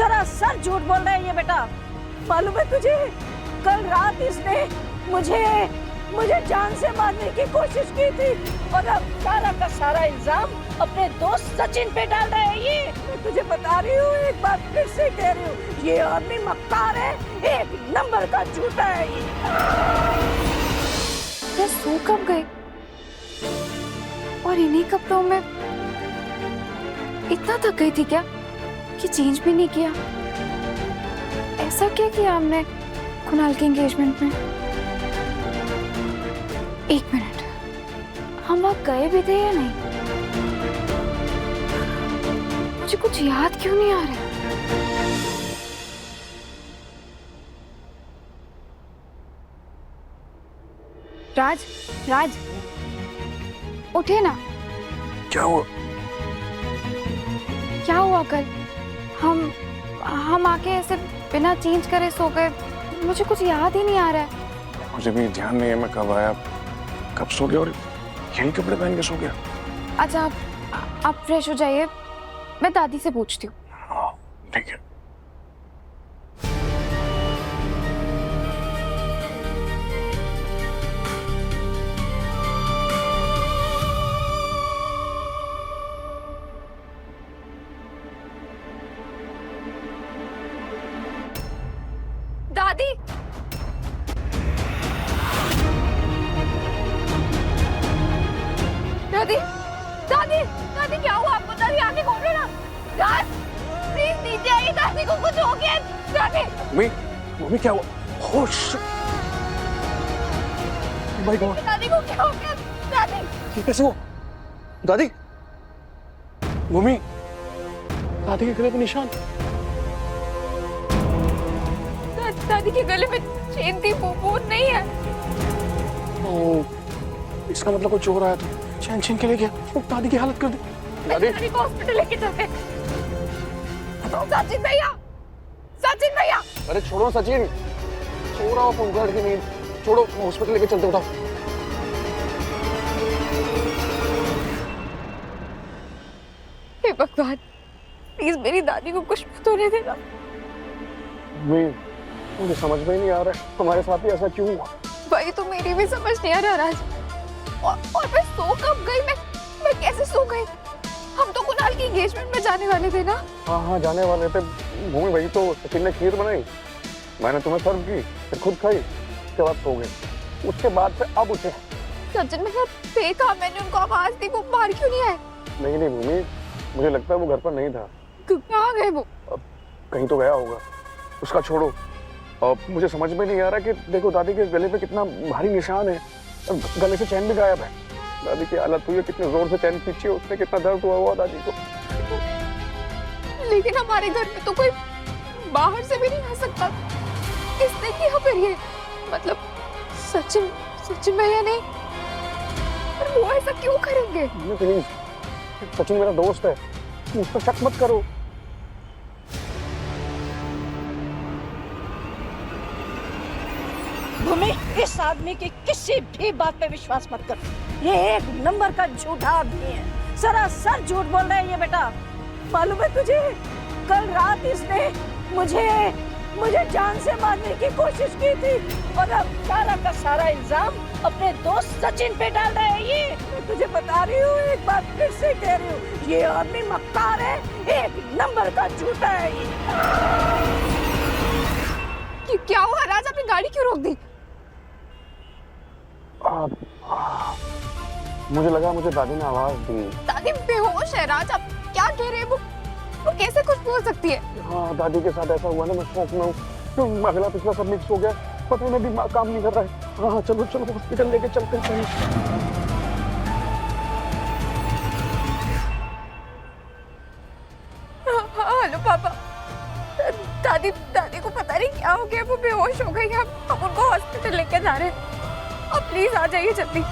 सरासर झूठ बोल रहा है ये बेटा। मालूम है तुझे, कल रात इसने मुझे जान से मारने की कोशिश की थी और अब सारा का सारा इल्जाम अपने दोस्त सचिन पे डाल रहा है ये। मैं तुझे बता रही हूँ, एक बार फिर से कह रही हूँ, ये आदमी मक्कार है, एक नंबर का झूठा है ये। सो कब गए और इन्हीं कपड़ों में? इतना थक गई थी क्या कि चेंज भी नहीं किया? ऐसा क्या किया हमने कुणाल के एंगेजमेंट में? एक मिनट, हम वहां गए भी थे या नहीं? मुझे कुछ याद क्यों नहीं आ रहा? राज उठे ना। क्या हुआ? क्या हुआ? कल हम आके ऐसे बिना चेंज करे सो गए। मुझे कुछ याद ही नहीं आ रहा है। मुझे भी ध्यान नहीं है मैं कब आया, कब सो गया और यही कपड़े पहन के सो गया। अच्छा आप फ्रेश हो जाइए, मैं दादी से पूछती हूँ। हाँ ठीक है। दादी, दादी, दादी, दादी क्या हुआ आपको? दादी आंखें खोलो ना। दाद, प्लीज नीचे आइए, दादी को कुछ हो गया। दादी, मम्मी क्या हुआ? होश। माय गॉड, दादी को क्या हो गया? दादी, ये कैसे हुआ? दादी, मम्मी, दादी के गले पे निशान। दादी के गले में चेन थी, वो नहीं है। ओह, इसका मतलब कोई चोर आया था, चैन छीन के ले गया और दादी की हालत कर दी। दादी को हॉस्पिटल लेके चलते। सचिन भैया, सचिन भैया। अरे छोड़ो सचिन, सो रहा हो फोन कर के। नहीं छोड़ो, हॉस्पिटल लेके चलते। उठाओ। हे भगवान, प्लीज मेरी दादी को कुछ मत होने देना। मुझे समझ में ही नहीं आ रहा है हमारे साथ ही ऐसा क्यों हुआ। भाई तो मेरी भी समझ नहीं आ रहा राज। और मैं सो कब गई? मैं कैसे सो गई? हम तो कुणाल की एंगेजमेंट में जाने वाले थे ना। हाँ जाने वाले थे। भूमि भाई तो सचिन ने खीर बनाई, मैंने तुम्हें सर्व की, फिर खुद खाई, उसके बाद सो गए। उसके बाद से अब उठे। सचिन मैंने देखा, मैंने उनको आवाज दी, वो बाहर क्यों नहीं आए? नहीं भूमि, मुझे लगता है वो घर पर नहीं था। कहाँ गए वो? कहीं तो गया होगा। उसका छोड़ो, मुझे समझ में नहीं आ रहा कि देखो दादी के गले पे कितना भारी निशान है, गले से चैन भी गायब है। दादी की हालत हुई है, कितने जोर से चैन खींची है उसने, कितना दर्द हुआ दादी को। लेकिन हमारे घर में तो कोई बाहर से भी नहीं आ सकता। किसने किया फिर ये? मतलब सचिन भैया नहीं? पर वो ऐसा क्यों करेंगे? प्लीज, सचिन मेरा दोस्त है, उस पर शक मत करो। भूमि, इस आदमी की किसी भी बात पे विश्वास मत कर। ये एक नंबर का झूठा आदमी है, सरासर झूठ बोल रहा है ये बेटा। मालूम है तुझे, कल रात इसने मुझे जान से मारने की कोशिश की थी और अब सारा का सारा इल्जाम अपने दोस्त सचिन पे डाल रहा है ये। मैं तुझे बता रही हूँ, एक बार फिर से कह रही हूँ, ये आदमी मक्कार है, एक नंबर का झूठा है ये। क्या हुआ राज? आपने गाड़ी क्यों रोक दी? मुझे लगा मुझे दादी ने आवाज दी। दादी बेहोश है राज, आप क्या कह रहे हैं? वो कैसे कुछ बोल सकती है? हाँ दादी के साथ ऐसा हुआ ना, मैं शौक में हूँ। अगला पिछला सब मिक्स हो गया, पता नहीं दिमाग काम नहीं कर रहा है। हाँ चलो हॉस्पिटल लेके चलते हैं। हेलो पापा, दादी को पता नहीं क्या हो गया, वो बेहोश हो गई। हम उनको हॉस्पिटल लेके जा रहे हैं। आप प्लीज आ जाइए जल्दी।